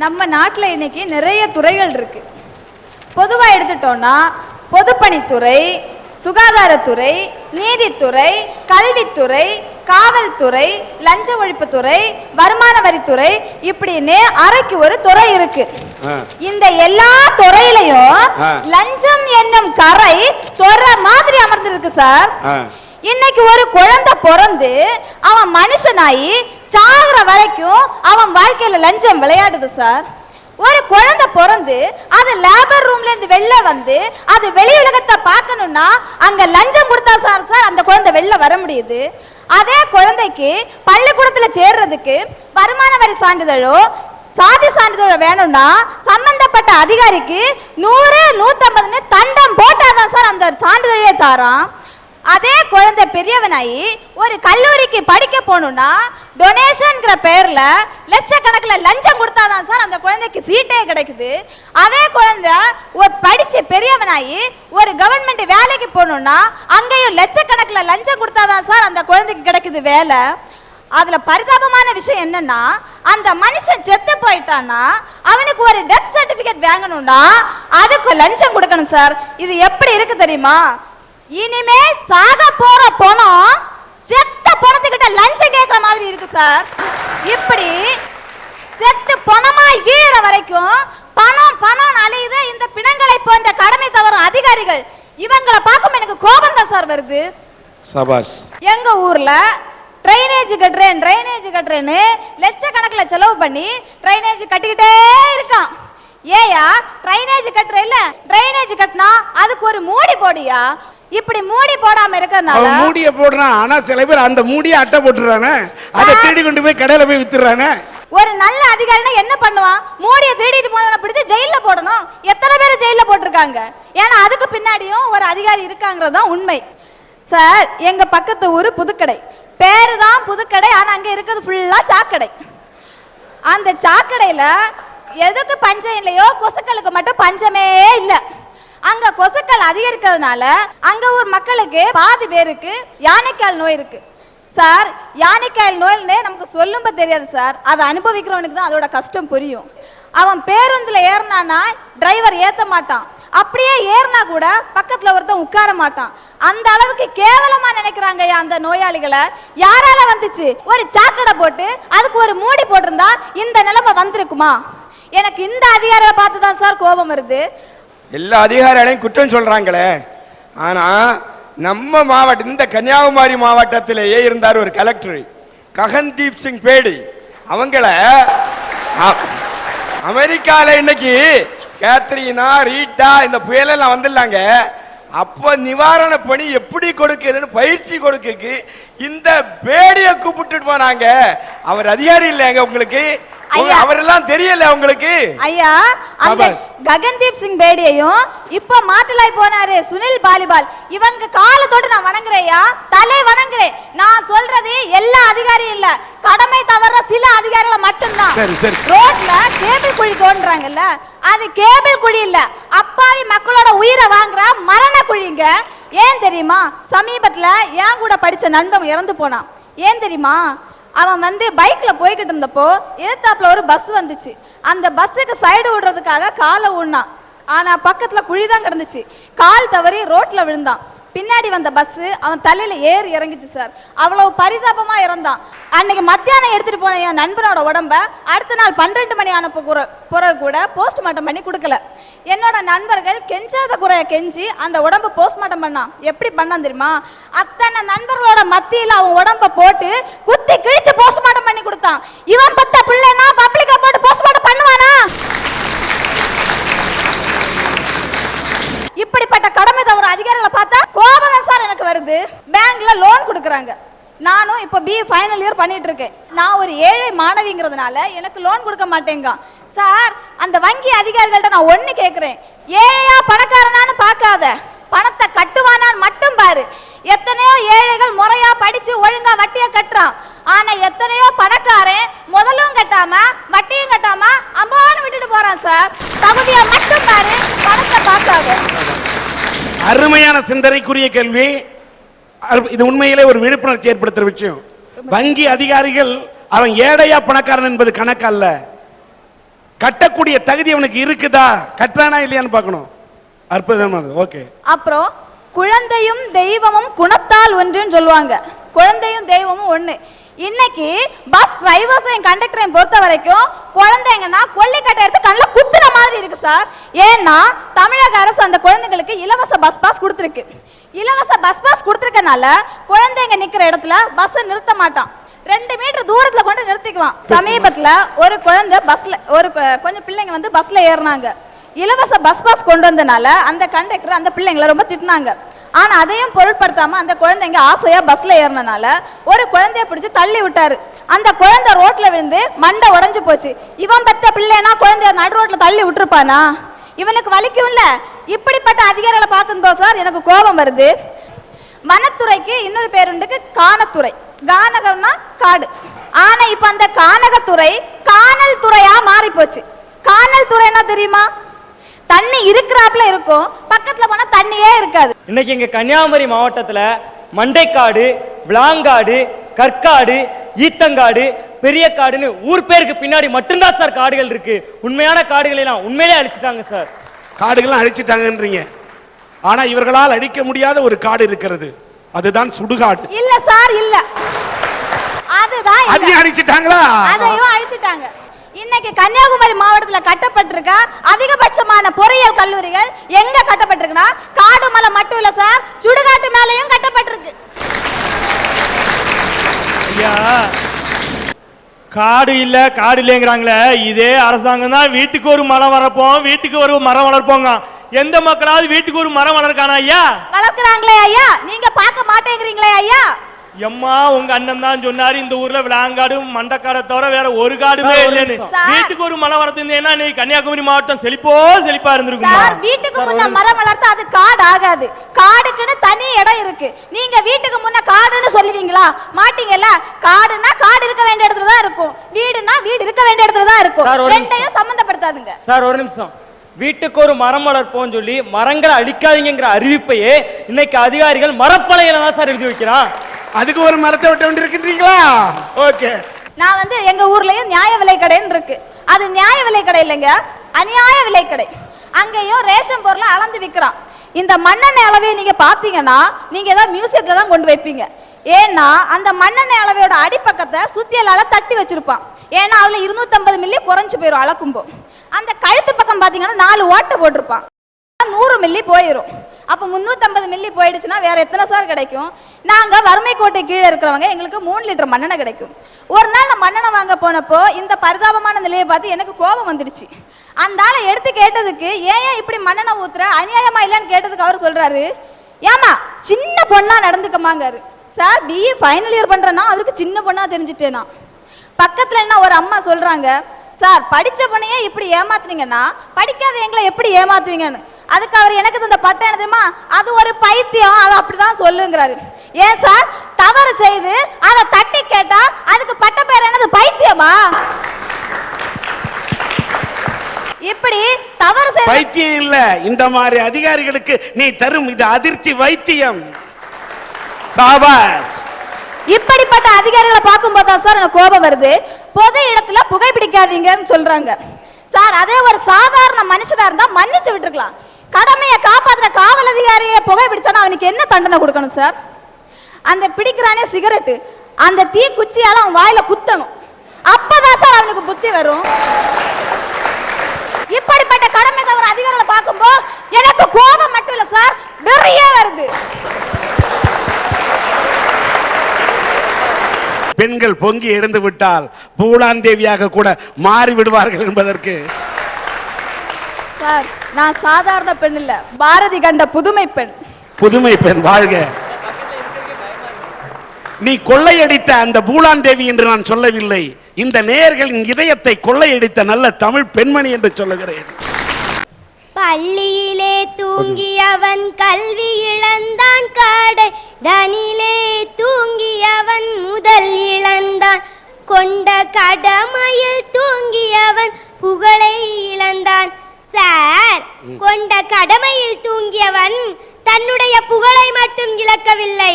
நம்ம நாட்டில் இன்னைக்கு நிறைய துறைகள் இருக்கு. பொதுவாக எடுத்துட்டோம்னா பொதுப்பணித்துறை, சுகாதாரத்துறை, நீதித்துறை, கல்வித்துறை, காவல்துறை, லஞ்ச ஒழிப்புத்துறை, வருமான வரித்துறை, இப்படின்னு அறைக்கு ஒரு துறை இருக்கு. இந்த எல்லா துறையிலையும் லஞ்சம் என்னும் கரை துறை மாதிரி அமர்ந்திருக்கு சார். இன்னைக்கு ஒரு குழந்தை பிறந்து அவன் மனுஷனாயி சாகுற வரைக்கும் அவன் வாழ்க்கையில லஞ்சம் விளையாடுது சார். ஒரு குழந்தை பிறந்து அது லேபர் ரூம்ல இருந்து வெளில வந்து அது வெளி உலகத்தை பார்க்கணும்னா அங்க லஞ்சம் கொடுத்தா சார் அந்த குழந்தை வெளில வர முடியுது. அதே குழந்தைக்கு பள்ளிக்கூடத்துல சேர்றதுக்கு வருமான வரி சான்றிதழோ சாதி சான்றிதழோ வேணும்னா சம்பந்தப்பட்ட அதிகாரிக்கு 100-150 தண்டம் போட்டாதான் சார் அந்த சான்றிதழே தாரான். அதே குழந்தை பெரியவனாயி ஒரு கல்லூரிக்கு படிக்க போகணும்னா டொனேஷன்ங்கிற பேர்ல லட்சக்கணக்கில் லஞ்சம் கொடுத்தாதான் சார் அந்த குழந்தைக்கு சீட்டே கிடைக்குது. அதே குழந்தை படிச்சு பெரியவனாயி ஒரு கவர்மெண்ட் வேலைக்கு போகணும்னா அங்கேயும் லட்சக்கணக்கில் லஞ்சம் கொடுத்தாதான் சார் அந்த குழந்தைக்கு கிடைக்குது வேலை. அதுல பரிதாபமான விஷயம் என்னன்னா அந்த மனுஷன் செத்து போயிட்டான்னா அவனுக்கு ஒரு டெத் சர்டிபிகேட் வாங்கணும்னா அதுக்கு லஞ்சம் கொடுக்கணும் சார். இது எப்படி இருக்கு தெரியுமா? இனிமேல் சாக போற பணம் செத்த பணத்துக்கிட்ட லஞ்சம் கேட்கிற மாதிரி இருக்கு சார். இப்படி செத்து பணமாய் வீழ வரைக்கும் பணம் பணம் அலையுது இந்த பிணங்களை போன்ற கடமை தவறும் அதிகாரிகள். இவங்களை பார்க்கும் எனக்கு கோபம் தான் சார் வருது. சபாஷ். எங்க ஊர்ல ட்ரைனேஜ் கட்டுறேன்னு லட்சக்கணக்கில் செலவு பண்ணி ட்ரைனேஜ் கட்டிக்கிட்டே இருக்கான். ஏயா ட்ரைனேஜ் கட்டுற இல்ல, ட்ரைனேஜ் கட்டினா அதுக்கு ஒரு மூடி போடியா? இப்படி மூடி போடாம இருக்கறனால மூடிய போடுறான். ஆனா சில பேர் அந்த மூடியை அட்டை போட்டுறானே, அதை தேடி கொண்டு போய் கடையில போய் வித்துறானே. ஒரு நல்ல அதிகாரினா என்ன பண்ணுவான்? மூடியை தேடிட்டு போனவனை பிடிச்சு ஜெயில போடணும். எத்தனை பேர் ஜெயில போட்டிருக்காங்க? ஏன்னா அதுக்கு பின்னாடியும் ஒரு அதிகாரி இருக்காங்கிறது தான் உண்மை சார். எங்க பக்கத்து ஊரு புதுக்கடை, பேரு தான் புதுக்கடை, ஆனா அங்க இருக்கிறது ஃபுல்லா சாக்கடை. அந்த சாக்கடையில எதுக்கு பஞ்சம் இல்லையோ கொசுக்களுக்கு மட்டும் பஞ்சமே இல்லை. அங்க கொசுக்கள் அதிகரிக்கிறதுனால அங்க ஊர் மக்களுக்கு பாதி பேருக்கு யானைக்கால் நோய் இருக்கு சார். யானைக்கால் நோய்னு நமக்கு சொல்லும்ப தெரியாது சார், அதை அனுபவிக்கிறவனுக்கு தான் அதோட கஷ்டம் புரியும். அவன் பேருந்துல ஏறினானா டிரைவர் ஏத்த மாட்டான், அப்படியே ஏறினா கூட பக்கத்துல ஒருத்தன் உட்கார மாட்டான். அந்த அளவுக்கு கேவலமா நினைக்கிறாங்க அந்த நோயாளிகளை. யாரால வந்துச்சு? ஒரு சாக்கடை போட்டு அதுக்கு ஒரு மூடி போட்டிருந்தா இந்த நிலைமை வந்திருக்குமா? எனக்கு இந்த அதிகாரியை பார்த்து தான் சார் கோபம் வருது. எல்லா அதிகாரிகளையும் குற்றம் சொல்றாங்களே, ஆனா நம்ம மாவட்டம், இந்த கன்னியாகுமரி மாவட்டத்திலேயே இருந்தார் ஒரு கலெக்டர் ககன்தீப் சிங் பேடி. அவங்கள அமெரிக்கால இன்னைக்கு கேத்ரீனா ரீட்டா இந்த புயலெல்லாம் வந்துடலாங்க. அப்ப நிவாரண பணி எப்படி கொடுக்குதுன்னு பயிற்சி கொடுக்கு இந்த பேடியை கூப்பிட்டு போனாங்க. அவர் அதிகாரி இல்லைங்க உங்களுக்கு? அவரெல்லாம் தெரியல உங்களுக்கு? ஐயா, அந்த ககன்தீப் சிங் பேடியையும் இப்ப மாட்டலாய் போனாரு சுனில் பாலிபால், இவங்க காலத்தோடு நான் வணங்குறேயா, தலை வணங்குறேன். நான் சொல்றது எல்லா அதிகாரியும் இல்ல, கடமை தவற சில அதிகாரிகளை மட்டும்தான். ரோட்ல கேபிள் குழி தோன்றாங்கல்ல, அது கேபிள் குழி இல்ல, அப்பாவி மக்களோட உயிரை வாங்குற மரண குழிங்க. ஏன் தெரியுமா? சமீபத்துல என் கூட படிச்ச நண்பன் இறந்து போனான். ஏன் தெரியுமா? அவன் பைக்ல போய்கிட்டு இருந்தப்போ எதிர்த்தாப்புல ஒரு பஸ் வந்துச்சு. அந்த பஸ்ஸுக்கு சைடு விடுறதுக்காக காலை ஊடினான். ஆனா பக்கத்துல குழிதான் கிடந்துச்சு. கால் தவறி ரோட்ல விழுந்தான். பின்னாடி வந்த பஸ் அவன் தலையில ஏறி இறங்கிச்சு சார். அவ்வளவு பரிதாபமா இறந்தான். அன்னைக்கு மத்தியானம் எடுத்துட்டு போன என் நண்பனோட உடம்ப அடுத்த நாள் 12 மணி ஆன பிறகு கூட போஸ்ட்மார்ட்டம் பண்ணி கொடுக்கல. என்னோட நண்பர்கள் கெஞ்சாத குறைய கெஞ்சி அந்த உடம்ப போஸ்ட்மார்ட்டம் பண்ணான். எப்படி பண்ணான் தெரியுமா? அத்தனை நண்பர்களோட மத்தியில அவன் உடம்ப போட்டு குத்தி கிழிச்சு போஸ்ட்மார்ட்டம் பண்ணி கொடுத்தான். இவன் பத்த பிள்ளைனா பப்ளிக்கா போட்டு போஸ்ட்மார்ட்டம் பண்ணுவானா? இப்படிப்பட்ட கடமை தவறு அதிகாரிகளை பார்த்தா கோபம் சார் எனக்கு வருது. பேங்க்ல லோன் கொடுக்குறாங்க. நானும் இப்போ BA ஃபைனல் இயர் பண்ணிட்டு இருக்கேன். நான் ஒரு ஏழை மாணவிங்கிறதுனால எனக்கு லோன் கொடுக்க மாட்டேங்க சார். அந்த வங்கி அதிகாரிகள்ட்ட நான் ஒண்ணு கேட்கிறேன், ஏழையா பணக்காரனான்னு பார்க்காத, பணத்தை கட்டுவானான்னு மட்டும் பாரு. எத்தனையோ ஏழைகள் முறையா படிச்சு ஒழுங்கா வட்டியை கட்டுறான். ஆனா எத்தனையோ பணக்காரன் முதலும் கட்டாம வட்டியும் கட்டாம அம்பான்னு விட்டுட்டு போறான் சார். தகுதியை மட்டும் பாரு, பணத்தை பார்க்காத. அருமையான சிந்தனைக்குரிய கேள்வி. இது உண்மையிலே ஒரு விழிப்புணர்ச்சி ஏற்படுத்துற விஷயம். வங்கி அதிகாரிகள் அவன் ஏழையா பணக்காரன் என்பது கணக்கு அல்ல. கட்டக்கூடிய தகுதி அவனுக்கு இருக்குதா, கட்டுறானா இல்லையான்னு பார்க்கணும். அற்புதமானது. ஓகே. அப்புறம் குழந்தையும் தெய்வமும் குணத்தால் ஒன்றுன்னு சொல்லுவாங்க. குழந்தையும் தெய்வமும் ஒண்ணு. இன்னைக்கு பஸ் டிரைவர்ஸையும் கண்டக்டரையும் பொறுத்த வரைக்கும் குழந்தைங்கன்னா கொல்லிக்கட்டை எடுத்து கண்ணில் குத்துற மாதிரி இருக்கு சார். ஏன்னா தமிழக அரசு அந்த குழந்தைங்களுக்கு இலவச பஸ் பாஸ் கொடுத்துருக்கு. இலவச பஸ் பாஸ் கொடுத்துருக்கனால குழந்தைங்க நிக்கிற இடத்துல பஸ் நிறுத்த மாட்டான், 2 மீட்டர் தூரத்துல கொண்டு நிறுத்திக்குவான். சமீபத்துல ஒரு குழந்தை பஸ்ல கொஞ்சம் பிள்ளைங்க வந்து பஸ்ல ஏறினாங்க. இலவச பஸ் பாஸ் கொண்டு வந்தனால அந்த கண்டக்டர் அந்த பிள்ளைங்களை ரொம்ப திட்டினாங்க. ஆனா அதையும் பொருட்படுத்தாம அந்த குழந்தைங்க ஆசையா பஸ்ல ஏறினால ஒரு குழந்தைய பிடிச்சு தள்ளி விட்டாரு. அந்த குழந்தை ரோட்ல விழுந்து மண்டை உடைஞ்சு போச்சு. இவன் பெத்த பிள்ளைனா குழந்தைய நடு ரோட்ல தள்ளி விட்டுருப்பானா? இவனுக்கு வலிக்கும் இல்ல. இப்படிப்பட்ட அதிகாரிகளை பார்க்கும்போது சார் எனக்கு கோபம் வருது. வனத்துறைக்கு இன்னொரு பேருண்டுக்கு கானத்துறை. கானகம்னா காடு. ஆனா இப்ப அந்த கானகத்துறை கானல் துறையா மாறி போச்சு. கானல் துறைனா தெரியுமா? தண்ணி இருக்கிறாப்புல இருக்கும், பக்கத்துல போனா தண்ணியே இருக்காது. இன்னைக்கு எங்க கன்னியாகுமரி மாவட்டத்துல மண்டைக்காடு, விளாங்காடு, கற்காடு, ஈத்தங்காடு, பெரிய காடுன்னு ஊர் பேருக்கு பின்னாடி மட்டும்தான் சார் காடுகள் இருக்கு. உண்மையான காடுகளை எல்லாம் உண்மையிலே அழிச்சிட்டாங்க சார். காடுகள்லாம் அழிச்சிட்டாங்கன்றீங்க. ஆனா இவர்களால் அழிக்க முடியாத ஒரு காடு இருக்கிறது, அதுதான் சுடுகாடு. இல்ல சார், இல்ல, அதுதான் அதையும் அழிச்சிட்டாங்களா? அதையும் அழிச்சிட்டாங்க. இன்னைக்கு கன்னியாகுமரி மாவட்டத்துல கட்டப்பட்டிருக்க அதிகபட்சமான பொறியியல் கல்லூரிகள் எங்க கட்டப்பட்டிருக்குன்னா காடு மலை மட்டும் இல்ல சார், சுடுகாட்டு மேலையும் கட்டப்பட்டிருக்கு. ஐயா, காடு இல்ல காடு இல்லைங்கிறாங்களே, இதே அரசாங்கம் தான் வீட்டுக்கு ஒரு மரம் வளர்ப்போம், வீட்டுக்கு ஒரு மரம் வளர்ப்போங்க. எந்த மக்களாவது வீட்டுக்கு ஒரு மரம் வளர்க்கானா ஐயா? வளர்க்குறாங்களே ஐயா, நீங்க பார்க்க மாட்டேங்கிறீங்களே ஐயா. எம்மா, உங்க அண்ணன் தான் சொன்னாரு இந்த ஊர்ல விளாங்காடு மண்டக்காடை தவிர வேற ஒரு காடுமே இல்லைன்னு. வீட்டுக்கு ஒரு மரம் வளர்த்திருந்தேன்னா நீ கன்னியாகுமரி மாவட்டம் செழிப்பா இருந்திருக்கும். சார், வீட்டுக்கு முன்ன மரம் வளர்த்தா அது காடு ஆகாது. காடுக்குன்னு தனி இடம் இருக்கு. நீங்க வீட்டுக்கு முன்ன காடுன்னு சொல்லுவீங்களா? மாட்டீங்கல்ல. காடுனா காடு இருக்க வேண்டிய இடத்துல தான் இருக்கும், வீடுனா வீடு இருக்க வேண்டிய இடத்துல தான் இருக்கும். ரெண்டையும் சம்பந்தப்படுத்தாதுங்க சார். ஒரு நிமிஷம். வீட்டுக்கு ஒரு மரம் வளர்ப்போம் சொல்லி மரங்களை அழிக்காதீங்கிற அறிவிப்பையே இன்னைக்கு அதிகாரிகள் மரப்பலையில தான் சார் எழுதி வைக்கிறான். அதுக்கு ஒரு மரத்தை விட்டு கொண்டிருக்கின்றீங்களா? ஓகே. நான் வந்து எங்க ஊர்லயும் நியாய விலை கடைன்னு இருக்கு. அது நியாய விலை கடை இல்லைங்க, அநியாய விலை கடை. அங்கேயும் ரேஷன் பொருளை அளந்து விற்கிறான். இந்த மண்ணெண்ணெய் அளவை நீங்க பாத்தீங்கன்னா நீங்க ஏதாவது மியூசியத்துல தான் கொண்டு வைப்பீங்க. ஏன்னா அந்த மண்ணெண்ணெய் அளவையோட அடிப்பக்கத்தை சுத்தியலால தட்டி வச்சிருப்பான். ஏன்னா அதுல 250 மில்லி குறைஞ்சு போயிடும் அளக்கும்போ. அந்த கழுத்து பக்கம் பாத்தீங்கன்னா 4 ஓட்டை போட்டிருப்பான். 100 மில்லி போயிடும். அப்போ 350 மில்லி போயிடுச்சுன்னா வேற எத்தனை சார் கிடைக்கும்? நாங்க வறுமை கோட்டை கீழே இருக்கிறவங்க எங்களுக்கு 3 லிட்டர் மண்ணெண்ணெய் கிடைக்கும். ஒரு நாள் நான் மண்ணெண்ணெய் வாங்க போனப்போ இந்த பரிதாபமான நிலையை பார்த்து எனக்கு கோபம் வந்துடுச்சு. அந்த ஆளை எடுத்து கேட்டதுக்கு ஏன் இப்படி மண்ணெண்ணெய் ஊத்துற, அநியாயமா இல்லைன்னு கேட்டதுக்கு அவர் சொல்றாரு, ஏமா சின்ன பொண்ணா நடந்துக்கமாங்காரு. சார், பிஏ ஃபைனல் இயர் பண்றேன்னா அவருக்கு சின்ன பொண்ணா தெரிஞ்சுட்டேனா. பக்கத்துல என்ன ஒரு அம்மா சொல்றாங்க, சார் படிச்ச பொண்ணையே இப்படி ஏமாத்துனீங்கன்னா படிக்காத எங்களை எப்படி ஏமாத்துவீங்கன்னு. அதுக்கு அவர் எனக்கு தந்த பட்டம் என்ன தெரியுமா? அது ஒரு பைத்தியம், அது அப்படிதான் சொல்லுங்கிறாரு. ஏன் சார், தவறு செய்து அதை தட்டி கேட்டா அதுக்கு பட்ட பேர் என்னது, பைத்தியமா? இப்படி தவறு செய்து பைத்தியம் இல்ல, இந்த மாதிரி அதிகாரிகளுக்கு நீ தரும் இது அதிர்ச்சி வைத்தியம். சாபாஷ். இப்படிப்பட்ட அதிகாரிகளை பார்க்கும்போது தான் சார் எனக்கு கோபம் வருது. பொது இடத்துல புகைப்பிடிக்காதீங்கன்னு சொல்றாங்க சார். அதே ஒரு சாதாரண மனுஷனா இருந்தா மன்னிச்சு விட்டுருக்கலாம். கடமையை காப்பாற்றுற காவல் அதிகாரியை புகைப்பிடிச்சானா அவனுக்கு என்ன தண்டனை கொடுக்கணும் சார்? அந்த பிடிக்கிறானே சிகரெட்டு, அந்த தீ குச்சியால அவன் வாயில குத்தணும். அப்பதான் சார் அவனுக்கு புத்தி வரும். இப்படிப்பட்ட கடமை தவிர அதிகாரிகளை பார்க்கும்போது எனக்கு கோபம் மட்டும் இல்ல சார், வெறியே வருது. பெண்கள் பொங்கி எழுந்து விட்டால் பூலாந்தேவியாக கூட மாறி விடுவார்கள் என்பதற்கு. சார், நான் சாதாரண பெண் இல்ல, பாரதி கண்ட புதுமை பெண். புதுமை பெண் வாழ்க. நீ கொள்ளையடித்த அந்த பூலாந்தேவி என்று நான் சொல்லவில்லை, இந்த நேயர்களின் இதயத்தை கொள்ளையடித்த நல்ல தமிழ் பெண்மணி என்று சொல்லுகிறேன். பள்ளியிலே தூங்கியவன் கல்வி இழந்தான், காடை தனிலே தூங்கியவன் முதல் இழந்தான், கொண்ட கடமையில் தூங்கியவன் புகழை இழந்தான். சார், கொண்ட கடமையில் தூங்கியவன் தன்னுடைய புகழை மட்டும் இழக்கவில்லை,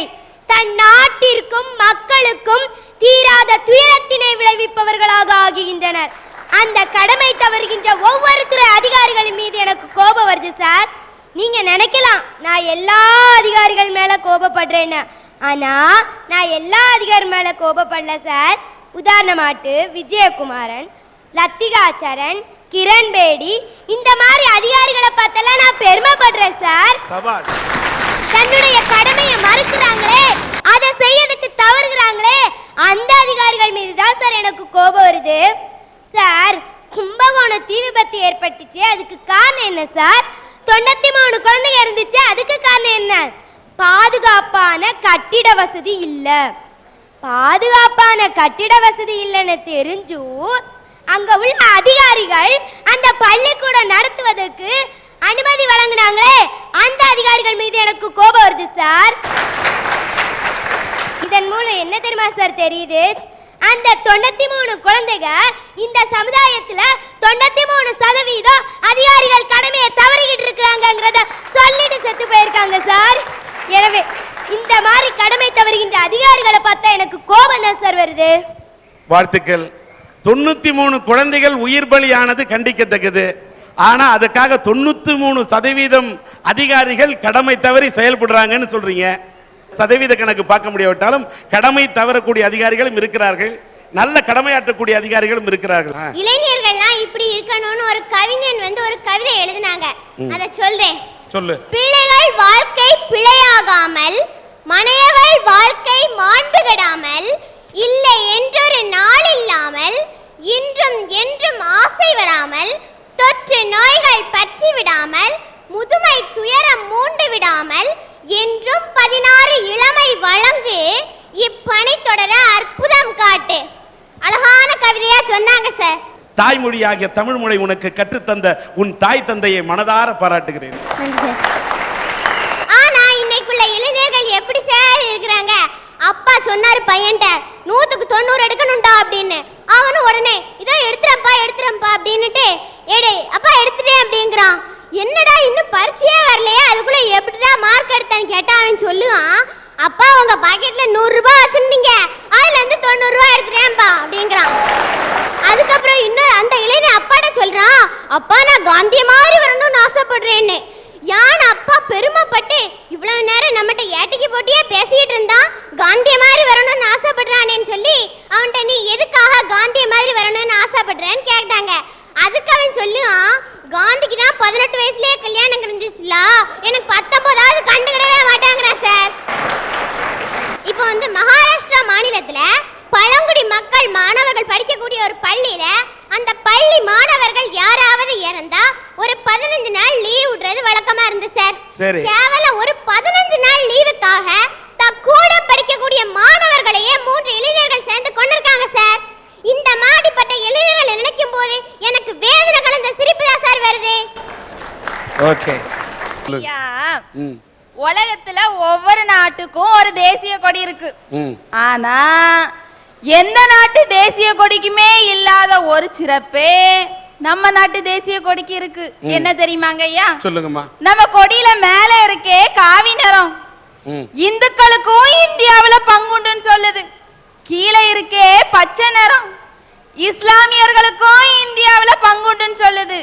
தன் நாட்டிற்கும் மக்களுக்கும் தீராத துயரத்தினை விளைவிப்பவர்களாக ஆகின்றனர். அந்த கடமை தவறுகின்ற சார். நீங்க நினைக்கலாம் நான் எல்லா அதிகாரிகள் மேல கோபப்படுறேன்னு. ஆனா நான் எல்லா அதிகாரி மேல கோபப்படல சார். உதாரணமாட்டு விஜயகுமாரன், லத்திகாச்சரன், கிரண் பேடி இந்த மாதிரி அதிகாரிகளை பார்த்தெல்லாம் நான் பெருமைப்படுறேன் சார். தன்னுடைய கடமையை மறுக்கிறாங்களே, அதை செய்யறதுக்கு தவறுகிறாங்களே, அந்த அதிகாரிகள் மீது தான் சார் எனக்கு கோபம் வருது. சார், கும்பகோணம் தீ விபத்து ஏற்பட்டுச்சு, அதுக்கு காரணம் என்ன சார்? 93 குழந்தைங்க இருந்துச்சு, அதுக்கு காரணம் என்ன? பாதுகாப்பான கட்டிட வசதி இல்ல. பாதுகாப்பான கட்டிட வசதி இல்லைன்னு தெரிஞ்சும் அங்க உள்ள அதிகாரிகள் அந்த பள்ளிக்கூடம் நடத்துவதற்கு அனுமதி வழங்கினாங்களே, அந்த அதிகாரிகள் மீது எனக்கு கோபம் வருது சார். இதன் மூலம் என்ன தெரியுமா சார் தெரியுது? அந்த 93 குழந்தைங்க இந்த சமுதாயத்துல 93% அதிகாரிகள் கடமையை தவறிக்கிட்டு இருக்கிறாங்கிறத சொல்லிட்டு செத்து போயிருக்காங்க சார். எனவே இந்த மாதிரி கடமை தவறுகின்ற அதிகாரிகளை பார்த்தா எனக்கு கோபம் தான் சார் வருது. வாழ்த்துக்கள். 93 குழந்தைகள் உயிர் பலியானது கண்டிக்கத்தக்கது. ஆனா அதுக்காக 93% அதிகாரிகள் கடமை தவறி செயல்படுறாங்கன்னு சொல்றீங்க. சதவீத கணக்கு பார்க்க முடியாவிட்டாலும் கடமை தவறக்கூடிய அதிகாரிகளும் இருக்கிறார்கள், நல்ல கடமையாற்றக்கூடிய அதிகாரிகளும் இருக்கிறார்கள். இளைஞர்கள்லாம் இப்படி இருக்கணும்னு ஒரு கவிஞன் ஒரு கவிதை எழுதினாங்க. அத சொல்றேன். சொல்லு. பிள்ளைகள் வாழ்க்கை பிழையாகாமல், மனையவள் வாழ்க்கை மாண்பு கெடாமல், இல்லை என்றொரு நாள் இல்லாமல், இன்றும் என்றும் ஆசை வராமல், தொற்று நோய்கள் பற்றி விடாமல், முதுமை துயரம் மூண்டு விடாமல், என்றும் 16 இளமை வழங்கு, இப்பணி தொடர அற்புதம் காட்டு. அழகான கவிதையா சொன்னாங்க சார். தாய்மொழியாகிய தமிழ் மொழி உனக்கு கற்றுத்தந்த உன் தாய் தந்தையை மனதார பாராட்டுகிறேன். ஆனா இன்னைக்குள்ள இளைஞர்கள் எப்படி சார் இருக்கிறாங்க? அப்பா சொன்னாரு பையன்ட்ட 100க்கு 90 எடுக்கணும்டா அப்படின்னு. அவனும் உடனே இதோ எடுத்துறப்பா அப்படின்னுட்டு ஏடே அப்பா எடுத்துட்டேன் அப்படிங்கிறான். என்னடா இன்னும் பரிசையே வரலையே, அதுக்குள்ள எப்படிடா மார்க் எடுத்தான்னு கேட்டா அவன் சொல்லுவான், அப்பா உங்க பாக்கெட்ல 100 ரூபாய் வச்சிருந்தீங்க, அதுல இருந்து 90 ரூபாய் எடுத்துட்டேன்பா அப்படிங்கிறான். அதுக்கப்புறம் இன்னும் அந்த இளைஞன் அப்பாட்ட சொல்றான், அப்பா நான் காந்தி மாதிரி வரணும்னு ஆசைப்படுறேன்னு. யான் அப்பா பெருமைப்பட்டு இவ்வளவு நேரம் நம்மகிட்ட ஏட்டிக்கு போட்டியே பேசிட்டு இருந்தான், காந்தி மாதிரி வரணும்னு ஆசைப்படுறானேன்னு சொல்லி அவன்கிட்ட நீ எதுக்காக காந்தி மாதிரி வரணும்னு ஆசைப்படுறேன்னு கேட்டாங்க. அதுக்கு அவன் சொல்லுவான், காந்திக்கு தான் 18 வயசுலயே கல்யாணம் கிடைச்சிச்சுல, எனக்கு 19ஆவது கண்டுக்கிடவே மாட்டாங்கிறா சார். இப்போ மகாராஷ்டிரா மாநிலத்துல பழங்குடி மக்கள் மாணவர்கள் படிக்கக்கூடிய ஒரு பள்ளியில அந்த பள்ளி மாணவர்கள் யாராவது இறந்தா ஒரு 15 நாள் லீவ் விடுறது வழக்கமா இருந்து சார். கேவலம் ஒரு 15 நாள் லீவுக்காக கூட படிக்கக்கூடிய மாணவர்களையே 3 இளைஞர்கள் சேர்ந்து கொண்டிருக்காங்க சார். இந்த மாடிப்பட்ட இளைஞர்களை நினைக்கும் போது எனக்கு வேதனை கலந்த சிரிப்பு தான் சார் வருது. ஓகே. உலகத்துல ஒவ்வொரு நாட்டுக்கும் ஒரு தேசிய கொடி இருக்கு. ஆனா எந்த நாட்டு தேசிய கொடிக்குமே இல்லாத ஒரு சிறப்பே நம்ம நாட்டு தேசிய கொடிக்கு இருக்கு. என்ன தெரியுமாங்க ஐயா? சொல்லுங்கம்மா. நம்ம கொடியில மேல இருக்கே காவி நிறம், இந்துக்களுக்கும் இந்தியாவுல பங்குண்டுன்னு சொல்லுது. கீழே இருக்கே பச்சை நிறம், இஸ்லாமியர்களுக்கும் இந்தியாவுல பங்குண்டுன்னு சொல்லுது.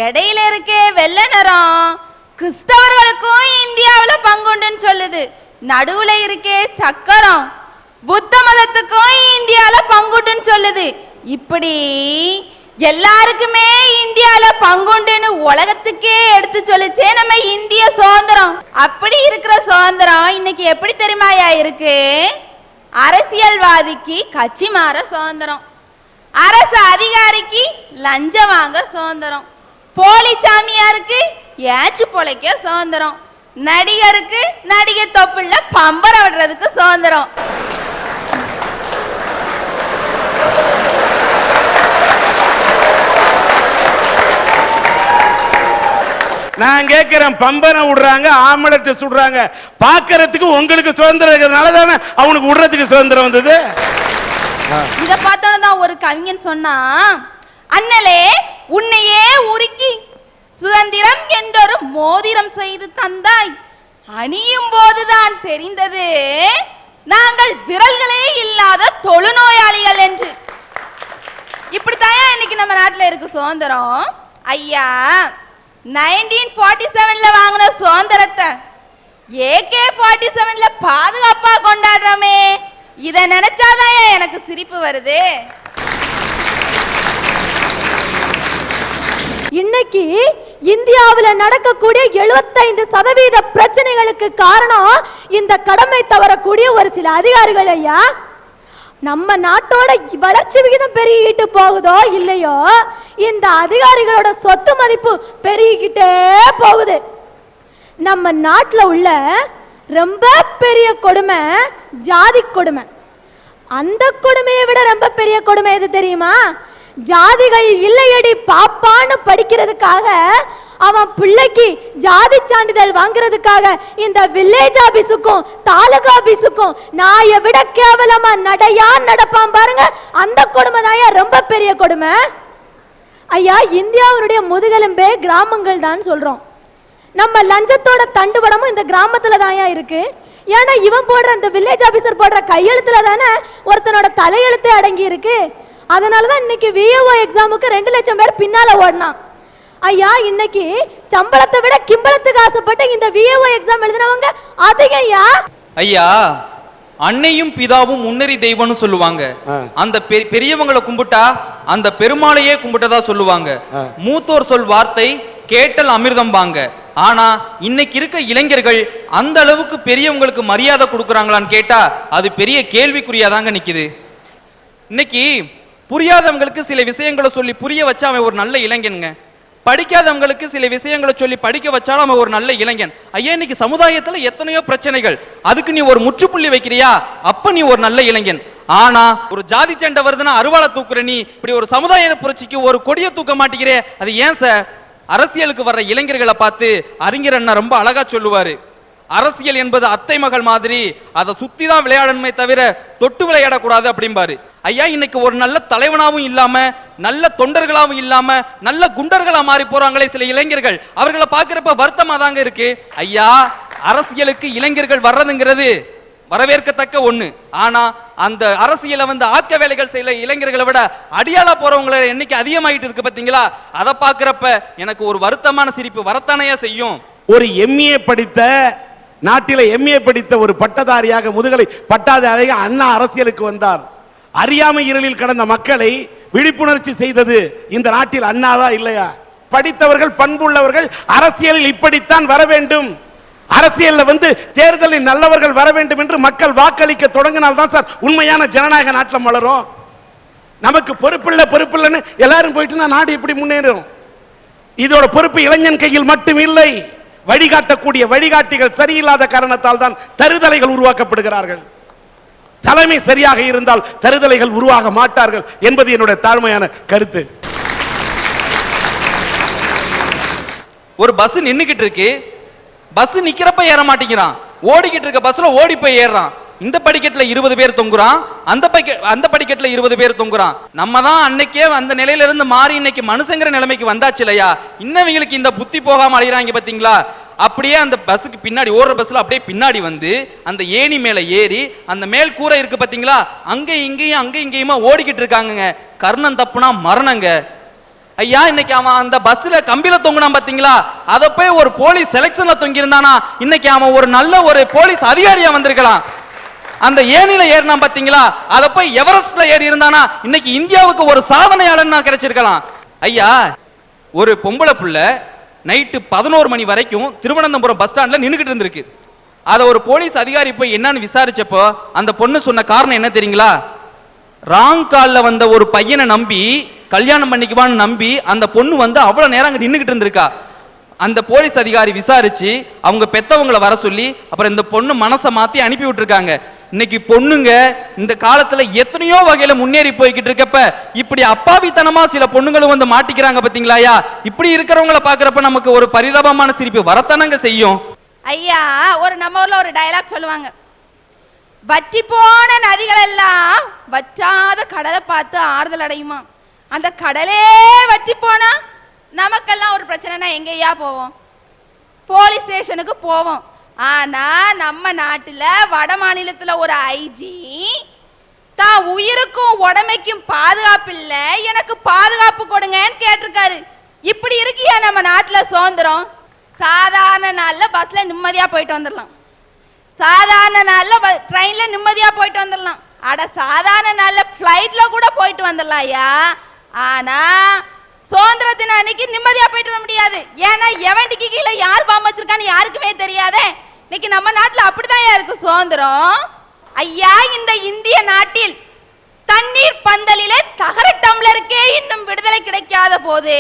இடையில இருக்கே வெள்ளை நிறம், கிறிஸ்தவர்களுக்கும் இந்தியாவுல பங்குண்டுன்னு சொல்லுது. நடுவுல இருக்கே சக்கரம், புத்த மதத்துக்கும் இந்தியால பங்குண்டுன்னு சொல்லுது. இப்படி எல்லாருக்குமே இந்தியால பங்குண்டுன்னு உலகத்துக்கே எடுத்து சொல்லிச்சே நம்ம இந்திய சுதந்திரம். அப்படி இருக்கிற சுதந்திரம் இன்னைக்கு எப்படி தெரியுமாயா இருக்கு? அரசியல்வாதிக்கு கட்சி மாற சுதந்திரம், அரசு அதிகாரிக்கு லஞ்சம் வாங்க சுதந்திரம், போலி சாமியாருக்கு ஏச்சு பொழைக்க சுதந்திரம், நடிகருக்கு நடிகை தொப்புள்ள பம்பரம் விடுறதுக்கு சுதந்திரம். நான் கேட்கிறேன், பம்பரம் விடுறாங்க, ஆம்பளை சுடுறாங்க, பாக்குறதுக்கு உங்களுக்கு சுதந்திரம் இருக்கிறதுனால தானே அவனுக்கு விடுறதுக்கு சுதந்திரம் வந்தது. இத பார்த்தோன்னு தான் ஒரு கவிஞன் சொன்னா, அண்ணலே உன்னையே உருக்கி சுதந்திரம் என்றொரு மோதிரம் செய்து தந்தாய், அணியும் போதுதான் தெரிந்தது நாங்கள் விரல்களே இல்லாத தொழுநோயாளிகள் என்று. இப்படித்தாயா இன்னைக்கு நம்ம நாட்டில் இருக்கு சுதந்திரம். ஐயா, 1947ல வாங்கின சுதந்திரத்தை AK-47ல பாதுகாப்பா கொண்டாடுறோமே, இத நினைச்சாதான் எனக்கு சிரிப்பு வருது. இன்னைக்கு இந்தியாவில் நடக்கக்கூடிய 75% பிரச்சனைகளுக்கு காரணம் இந்த கடமை தவறக்கூடிய ஒரு சில அதிகாரிகள் ஐயா. நம்ம நாட்டோட வளர்ச்சி விகிதம் பெருகிட்டு போகுதோ இல்லையோ, இந்த அதிகாரிகளோட சொத்து மதிப்பு பெருகிக்கிட்டே போகுது. நம்ம நாட்டில் உள்ள ரொம்ப பெரிய கொடுமை ஜாதி கொடுமை. அந்த கொடுமையை விட ரொம்ப பெரிய கொடுமை எது தெரியுமா? ஜாதிகள் இல்லையடி பாப்பான்னு படிக்கிறதுக்காக அவன் பிள்ளைக்கு ஜாதி சான்றிதழ் வாங்குறதுக்காக இந்த வில்லேஜ் ஆபீஸுக்கும் தாலுகா ஆபீஸுக்கும் நாயை விட கேவலமா நடையான் நடப்பான் பாருங்க. அந்த கொடுமை தான் ரொம்ப பெரிய கொடுமை ஐயா. இந்தியாவுடைய முதுகெலும்பே கிராமங்கள் தான் சொல்றோம். நம்ம லஞ்சத்தோட தண்டுவடமும் இந்த கிராமத்துல தான் இருக்கு. ஏன்னா இவன் போடுற அந்த வில்லேஜ் ஆபீசர் போடுற கையெழுத்துல தானே ஒருத்தனோட தலையெழுத்தே அடங்கி இருக்கு. அதனாலதான் இன்னைக்கு VAO எக்ஸாமுக்கு 2 லட்சம் பேர் பின்னால ஓடினான் ஐயா. இன்னைக்கு சம்பளத்தை விட கிம்பளத்துக்கு ஆசைப்பட்டு இந்த VAO எக்ஸாம் எழுதினவங்க அதிகம் ஐயா. ஐயா, அன்னையும் பிதாவும் முன்னறி தெய்வம்னு சொல்லுவாங்க. அந்த பெரியவங்களை கும்பிட்டா அந்த பெருமாளையே கும்பிட்டதா சொல்லுவாங்க. மூத்தோர் சொல் வார்த்தை கேட்டல் அமிர்தம் பாங்க. ஆனா இன்னைக்கு இருக்க இளைஞர்கள் அந்த அளவுக்கு பெரியவங்களுக்கு மரியாதை கொடுக்கறாங்களான்னு கேட்டா அது பெரிய கேள்விக்குறியாதாங்க நிக்குது. இன்னைக்கு புரியாதவங்களுக்கு சில விஷயங்களை சொல்லி புரிய வச்சா அவன் ஒரு நல்ல இளைஞனுங்க. படிக்காதவங்களுக்கு சில விஷயங்களை சொல்லி படிக்க வச்சாலும் அவன் ஒரு நல்ல இளைஞன். ஐயா, இன்னைக்கு சமுதாயத்துல எத்தனையோ பிரச்சனைகள், அதுக்கு நீ ஒரு முற்றுப்புள்ளி வைக்கிறியா, அப்ப நீ ஒரு நல்ல இளைஞன். ஆனா ஒரு ஜாதி சண்டை வருதுன்னா அருவாளை தூக்குற நீ இப்படி ஒரு சமுதாய புரட்சிக்கு ஒரு கொடியை தூக்க மாட்டேங்கிறே, அது ஏன் சார்? அரசியலுக்கு வர்ற இளைஞர்களை பார்த்து அறிஞர் அண்ணா ரொம்ப அழகா சொல்லுவாரு, அரசியல் என்பது அத்தை மகள் மாதிரி, அதை சுத்தி தான் விளையாடணுமே தவிர தொட்டு விளையாடக்கூடாது அப்படிம்பாரு. ஐயா, இன்னைக்கு ஒரு நல்ல தலைவனாவும் இல்லாம நல்ல தொண்டர்களாவும் இல்லாம நல்ல குண்டர்களா மாறி போறாங்களே சில இளைஞர்கள், அவர்களை பார்க்கிறப்ப வருத்தமா தாங்க இருக்கு. ஐயா, அரசியலுக்கு இளைஞர்கள் வர்றதுங்கிறது வரவேற்கத்தக்க ஒண்ணு. ஆனா அந்த அரசியலை ஆக்க வேலைகள் செய்யல இளைஞர்களை விட அடியாளா போறவங்களை எண்ணிக்கை அதிகமாயிட்டு இருக்கு பாத்தீங்களா? அதை பார்க்கிறப்ப எனக்கு ஒரு வருத்தமான சிரிப்பு வரத்தானையா செய்யும். ஒரு MA படித்த நாட்டில MA படித்த ஒரு பட்டதாரியாக முதுகலை பட்டதாரியாக அண்ணா அரசியலுக்கு வந்தார். அறியாமை இருளில் கடந்த மக்களை விழிப்புணர்ச்சி செய்தது இந்த நாட்டில் அண்ணாவா இல்லையா? படித்தவர்கள் பண்புள்ளவர்கள் அரசியலில் இப்படித்தான் வர வேண்டும், அரசியல்ல தேர்தலில் நல்லவர்கள் வர வேண்டும் என்று மக்கள் வாக்களிக்க தொடங்கினால்தான் சார் உண்மையான ஜனநாயக நாட்டில் வளரும். நமக்கு பொறுப்பில்லைன்னு எல்லாரும் போயிட்டு நாடு எப்படி முன்னேறும்? இதோட பொறுப்பு இளைஞன் கையில் மட்டும் இல்லை. வழிகாட்டக்கூடிய வழிகாட்டிகள் சரியில்லாத காரணத்தால் தான் தருதலைகள் உருவாக்கப்படுகிறார்கள். தலைமை சரியாக இருந்தால் தருதலைகள் உருவாக மாட்டார்கள் என்பது என்னுடைய தாழ்மையான கருத்து. ஒரு பஸ் நின்னுகிட்டு இருக்கு, பஸ் நிக்கிறப்ப ஏற மாட்டேங்கிறான், ஓடிக்கிட்டு இருக்க பஸ்ல ஓடி போய் ஏறான். இந்த படிக்கட்டுல 20 பேர் தொங்குறான், அந்த படிக்கட்டுல 20 பேர் தொங்குறான். நம்ம தான் அன்னைக்கே அந்த நிலையில இருந்து மாறி இன்னைக்கு மனுஷங்கிற நிலைமைக்கு வந்தாச்சு இல்லையா? இன்னவங்களுக்கு இந்த புத்தி போகாம அழைகிறாங்க பாத்தீங்களா? அப்படியே அந்த பஸ்ஸுக்கு பின்னாடி ஓடுற பஸ்ல அப்படியே பின்னாடி அந்த ஏணி மேல ஏறி அந்த மேல் கூரை இருக்கு பாத்தீங்களா, அங்க இங்கேயுமா ஓடிக்கிட்டு இருக்காங்க. கர்ணம் தப்புனா மரணங்க. ஐயா, இன்னைக்கு அவன் அந்த பஸ்ல கம்பியில தொங்குனான் பாத்தீங்களா, அத போய் ஒரு போலீஸ் செலக்ஷன்ல தொங்கி இருந்தானா இன்னைக்கு அவன் ஒரு நல்ல ஒரு போலீஸ் அதிகாரியா வந்திருக்கலாம். அந்த ஏணில ஏறினா பாத்தீங்களா, அத போய் எவரெஸ்ட்ல ஏறி இருந்தானா இன்னைக்கு இந்தியாவுக்கு ஒரு சாதனையாளன் கிடைச்சிருக்கலாம். ஐயா, ஒரு பொம்பளை புள்ள நைட்டு 11 மணி வரைக்கும் திருவனந்தபுரம் பஸ் ஸ்டாண்ட்ல நின்னுகிட்டு இருந்திருக்கு. அத ஒரு போலீஸ் அதிகாரி போய் என்னன்னு விசாரிச்சப்போ அந்த பொண்ணு சொன்ன காரணம் என்ன தெரியுங்களா? ராங் கால்ல வந்த ஒரு பையனை நம்பி கல்யாணம் பண்ணிக்குவான்னு நம்பி அந்த பொண்ணு அவ்வளவு நேரம் அங்க நின்னுகிட்டு இருந்திருக்கா. அந்த போலீஸ் அதிகாரி விசாரிச்சு அவங்க பெத்தவங்களை வர சொல்லி அப்புறம் இந்த பொண்ணு மனசை மாத்தி அனுப்பி விட்டுருக்காங்க. இன்னைக்கு பொண்ணுங்க இந்த காலத்துல எத்தனையோ வகையில முன்னேறி போய்கிட்டு இருக்கப்ப இப்படி அப்பாவித்தனமா சில பொண்ணுங்களும் மாட்டிக்கிறாங்க பாத்தீங்களாயா? இப்படி இருக்கிறவங்களை பாக்குறப்ப நமக்கு ஒரு பரிதாபமான சிரிப்பு வரத்தானங்க செய்யும். ஐயா, நம்ம ஊர்ல ஒரு டயலாக் சொல்லுவாங்க, வற்றி போன நதிகள் எல்லாம் வற்றாத கடலை பார்த்து ஆறுதல் அடையுமா. அந்த கடலே வற்றி போனா நமக்கெல்லாம் ஒரு பிரச்சனைனா எங்கேயா போவோம்? போலீஸ் ஸ்டேஷனுக்கு போவோம். ஆனா நம்ம நாட்டுல வட மாநிலத்துல ஒரு IG தான் உயிருக்கும் உடமைக்கும் பாதுகாப்பு இல்லை, எனக்கு பாதுகாப்பு கொடுங்கன்னு கேட்டிருக்காரு. இப்படி இருக்கியா நம்ம நாட்டுல சுதந்திரம்? சாதாரண நாள்ல பஸ்ல நிம்மதியா போயிட்டு வந்துடலாம், சாதாரண நாள்ல ட்ரெயின்ல நிம்மதியா போயிட்டு வந்துடலாம், அட சாதாரண நாள்ல ஃப்ளைட்ல கூட போயிட்டு வந்துடலாம் ஐயா. ஆனா சுதந்திரத்தின் அன்னைக்கு நிம்மதியா போயிட்டு வர முடியாது. ஏன்னா எவன்டிக்கு கீழே யார் பாம்பு வச்சிருக்கான்னு யாருக்குமே தெரியாதே. இன்னைக்கு நம்ம நாட்டுல அப்படிதான் இருக்கு சுதந்திரம். ஐயா, இந்த இந்திய நாட்டில் தண்ணீர் பந்தலிலே தகர டம்ளருக்கே இன்னும் விடுதலை கிடைக்காத போது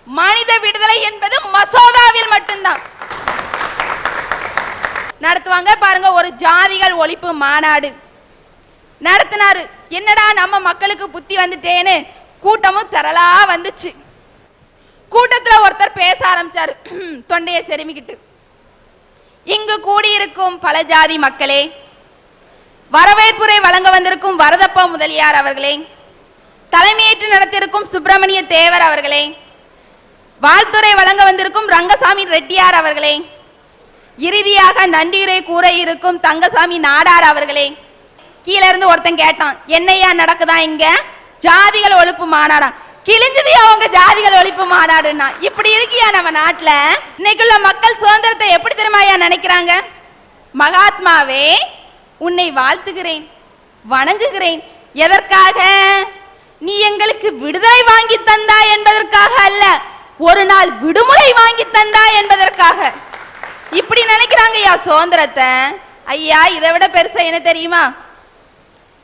மனித விடுதலை என்பது மசோதாவில் மட்டும்தான் நடத்துவாங்க. பாருங்க, ஒரு ஜாதிகள் ஒழிப்பு மாநாடு நடத்தினாரு. என்னடா நம்ம மக்களுக்கு புத்தி வந்துட்டேன்னு கூட்டமும் திரளா வந்துச்சு. கூட்டத்துல ஒருத்தர் பேச ஆரம்பிச்சாரு தொண்டைய செருமிக்கிட்டு. இங்கு கூடியிருக்கும் பல ஜாதி மக்களே, வரவேற்புரை வழங்க வந்திருக்கும் வரதப்பா முதலியார் அவர்களே, தலைமையேற்று நடத்தியிருக்கும் சுப்பிரமணிய தேவர் அவர்களே, வாழ்த்துறை வழங்க வந்திருக்கும் ரங்கசாமி ரெட்டியார் அவர்களே, இறுதியாக நன்றியுரை கூற இருக்கும் தங்கசாமி நாடார் அவர்களே. கீழே இருந்து ஒருத்தன் கேட்டான், என்னையா நடக்குதா இங்க ஜாதிகள் ஒழிப்பு மாநாடா? கிழிஞ்சது அவங்க ஜாதிகள் ஒழிப்பு மாநாடுன்னா. இப்படி இருக்கியா நம்ம நாட்டுல? இன்னைக்குள்ள மக்கள் சுதந்திரத்தை எப்படி தெரியுமாயா நினைக்கிறாங்க? மகாத்மாவே, உன்னை வாழ்த்துகிறேன், வணங்குகிறேன். எதற்காக? நீ எங்களுக்கு விடுதலை வாங்கி தந்தா என்பதற்காக அல்ல, ஒரு நாள் விடுமுறை வாங்கி தந்தா என்பதற்காக. இப்படி நினைக்கிறாங்க ஐயா சுதந்திரத்தை. ஐயா, இதை விட பெருசா என்ன தெரியுமா?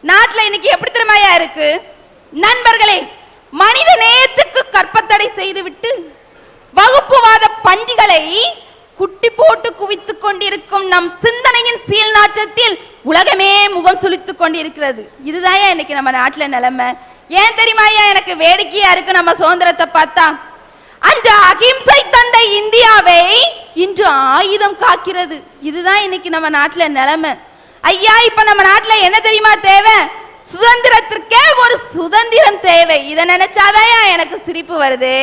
நாட்டுல இன்னைக்கு எப்படி தெரியுமாயா இருக்கு? நண்பர்களே, மனித நேயத்துக்கு கற்பத்தடை செய்துவிட்டு வகுப்புவாத பண்டிகளை குட்டி போட்டு குவித்துக் கொண்டிருக்கும் நம் சிந்தனையின் சீல் நாற்றத்தில் உலகமே முகம் சுளித்துக் கொண்டிருக்கிறது. இதுதான் இன்னைக்கு நம்ம நாட்டுல நிலைமை. ஏன் தெரியுமாயா எனக்கு வேடிக்கையா இருக்கு நம்ம சுதந்திரத்தை பார்த்தா? அன்று அகிம்சை தந்த இந்தியாவை இன்று ஆயுதம் காக்கிறது. இதுதான் இன்னைக்கு நம்ம நாட்டுல நிலைமை. ஐயா, இப்ப நம்ம நாட்டுல என்ன தெரியுமா தேவை? சுதந்திரத்திற்கே ஒரு சுதந்திரம் தேவை. இதை நினைச்சாதான் எனக்கு சிரிப்பு வருது.